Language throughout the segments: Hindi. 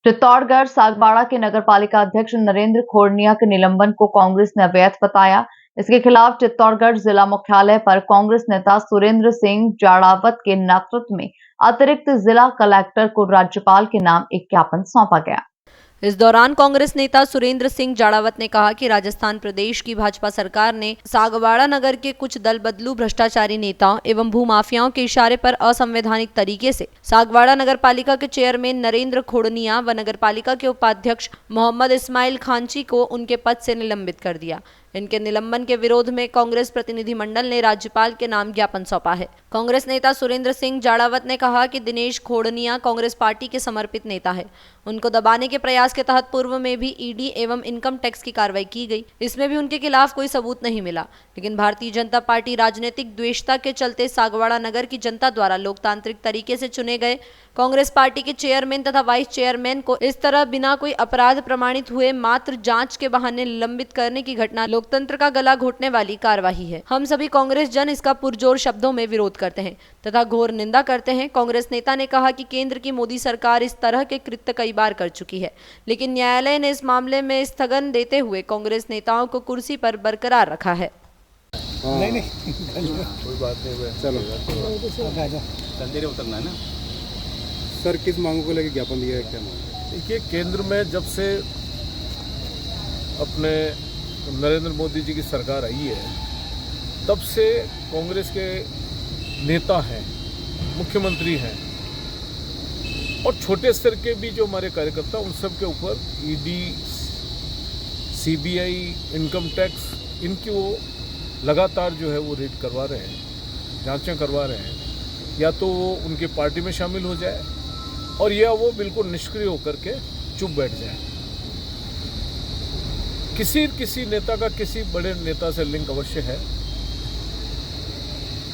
चित्तौड़गढ़ सागबाड़ा के नगरपालिका अध्यक्ष नरेंद्र खोड़निया के निलंबन को कांग्रेस ने अवैध बताया। इसके खिलाफ चित्तौड़गढ़ जिला मुख्यालय पर कांग्रेस नेता सुरेंद्र सिंह जाड़ावत के नेतृत्व में अतिरिक्त जिला कलेक्टर को राज्यपाल के नाम एक ज्ञापन सौंपा गया। इस दौरान कांग्रेस नेता सुरेंद्र सिंह जाड़ावत ने कहा कि राजस्थान प्रदेश की भाजपा सरकार ने सागवाड़ा नगर के कुछ दल बदलू भ्रष्टाचारी नेताओं एवं भूमाफियाओं के इशारे पर असंवैधानिक तरीके से सागवाड़ा नगर पालिका के चेयरमैन नरेंद्र खोड़निया व नगर पालिका के उपाध्यक्ष मोहम्मद इस्माइल खांची को उनके पद से निलंबित कर दिया। इनके निलंबन के विरोध में कांग्रेस प्रतिनिधिमंडल ने राज्यपाल के नाम ज्ञापन सौंपा है। कांग्रेस नेता सुरेंद्र सिंह जाड़ावत ने कहा कि दिनेश खोड़निया कांग्रेस पार्टी के समर्पित नेता है। उनको दबाने के प्रयास के तहत पूर्व में भी ईडी एवं इनकम टैक्स की कार्रवाई की गई। इसमें भी उनके खिलाफ कोई सबूत नहीं मिला, लेकिन भारतीय जनता पार्टी राजनीतिक द्वेषता के चलते सागवाड़ा नगर की जनता द्वारा लोकतांत्रिक तरीके से चुने गए कांग्रेस पार्टी के चेयरमैन तथा वाइस चेयरमैन को इस तरह बिना कोई अपराध प्रमाणित हुए मात्र जांच के बहाने निलंबित करने की घटना लोकतंत्र का गला घोटने वाली कार्यवाही है। हम सभी कांग्रेस जन इसका पुरजोर शब्दों में विरोध करते हैं तथा घोर निंदा करते हैं। कांग्रेस नेता ने कहा कि केंद्र की मोदी सरकार इस तरह के कृत्य कई बार कर चुकी है, लेकिन न्यायालय ने इस मामले में स्थगन देते हुए कांग्रेस नेताओं को कुर्सी पर बरकरार रखा है। नहीं कोई बात नहीं, चलो उतरना है ना सर। किस मांगों को लेकर ज्ञापन दिया है, क्या मांग? देखिए, केंद्र में जब से अपने नरेंद्र मोदी जी की सरकार आई है तब से कांग्रेस के नेता हैं, मुख्यमंत्री हैं और छोटे स्तर के भी जो हमारे कार्यकर्ता उन सब के ऊपर ईडी, सीबीआई, इनकम टैक्स इनकी वो लगातार जो है वो रेड करवा रहे हैं, जांचें करवा रहे हैं। या तो वो उनके पार्टी में शामिल हो जाए और या वो बिल्कुल निष्क्रिय होकर के चुप बैठ जाए। किसी नेता का किसी बड़े नेता से लिंक अवश्य है,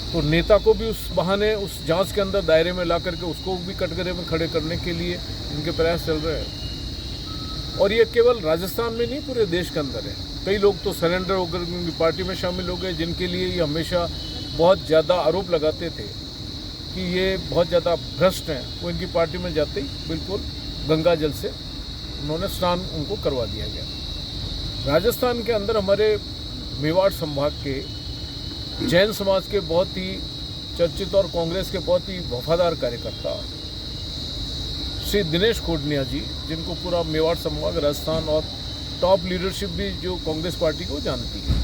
तो नेता को भी उस बहाने उस जांच के अंदर दायरे में ला करके उसको भी कटघरे में खड़े करने के लिए इनके प्रयास चल रहे हैं। और ये केवल राजस्थान में नहीं, पूरे देश के अंदर है। कई लोग तो सरेंडर होकर उनकी पार्टी में शामिल हो गए, जिनके लिए ये हमेशा बहुत ज़्यादा आरोप लगाते थे कि ये बहुत ज़्यादा भ्रष्ट हैं। वो इनकी पार्टी में जाते ही बिल्कुल गंगा जल से उन्होंने स्नान उनको करवा दिया गया। राजस्थान के अंदर हमारे मेवाड़ संभाग के जैन समाज के बहुत ही चर्चित और कांग्रेस के बहुत ही वफादार कार्यकर्ता श्री दिनेश खोड़निया जी, जिनको पूरा मेवाड़ संभाग, राजस्थान और टॉप लीडरशिप भी जो कांग्रेस पार्टी को जानती है,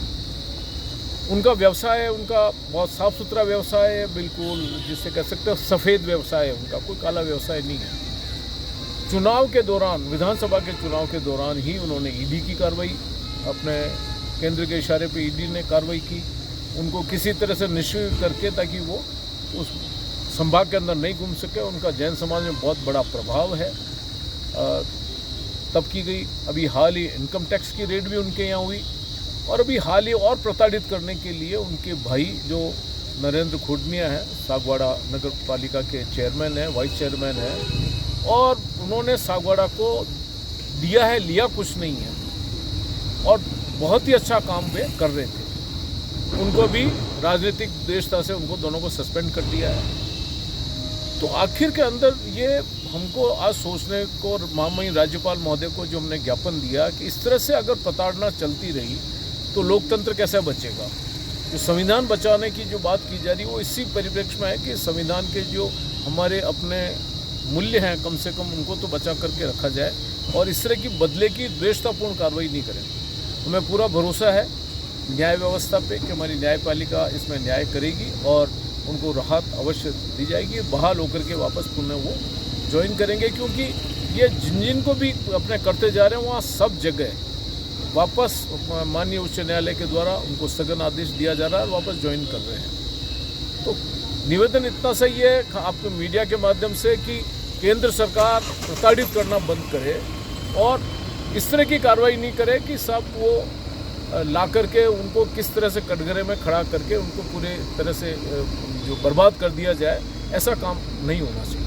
उनका व्यवसाय है, उनका बहुत साफ सुथरा व्यवसाय है, बिल्कुल जिसे कह सकते हैं सफ़ेद व्यवसाय है उनका, कोई काला व्यवसाय नहीं है। चुनाव के दौरान, विधानसभा के चुनाव के दौरान ही उन्होंने ईडी की कार्रवाई, अपने केंद्र के इशारे पे ईडी ने कार्रवाई की, उनको किसी तरह से निष्क्रिय करके ताकि वो उस संभाग के अंदर नहीं घूम सके। उनका जैन समाज में बहुत बड़ा प्रभाव है, तब की गई। अभी हाल ही इनकम टैक्स की रेड भी उनके यहाँ हुई और अभी हाल ही और प्रताड़ित करने के लिए उनके भाई जो नरेंद्र खोड़निया हैं, सागवाड़ा नगर पालिका के चेयरमैन हैं, वाइस चेयरमैन हैं, और उन्होंने सागवाड़ा को दिया है, लिया कुछ नहीं है और बहुत ही अच्छा काम वे कर रहे थे। उनको भी राजनीतिक द्वेषता से उनको दोनों को सस्पेंड कर दिया है। तो आखिर के अंदर ये हमको आज सोचने को, और महामहिम राज्यपाल महोदय को जो हमने ज्ञापन दिया कि इस तरह से अगर प्रताड़ना चलती रही तो लोकतंत्र कैसे बचेगा। जो संविधान बचाने की जो बात की जा रही है वो इसी परिप्रेक्ष्य में है कि संविधान के जो हमारे अपने मूल्य हैं कम से कम उनको तो बचा करके रखा जाए और इस तरह की बदले की द्वेषतापूर्ण कार्रवाई नहीं करें। हमें पूरा भरोसा है न्याय व्यवस्था पे कि हमारी न्यायपालिका इसमें न्याय करेगी और उनको राहत अवश्य दी जाएगी। बहाल होकर के वापस पुनः वो ज्वाइन करेंगे, क्योंकि ये जिनको भी अपने करते जा रहे हैं वहाँ सब जगह वापस माननीय उच्च न्यायालय के द्वारा उनको स्थगन आदेश दिया जा रहा है और वापस ज्वाइन कर रहे हैं। तो निवेदन इतना सही है आपके मीडिया के माध्यम से कि केंद्र सरकार प्रताड़ित करना बंद करे और इस तरह की कार्रवाई नहीं करे कि सब वो ला करके उनको किस तरह से कटघरे में खड़ा करके उनको पूरे तरह से जो बर्बाद कर दिया जाए, ऐसा काम नहीं होना चाहिए।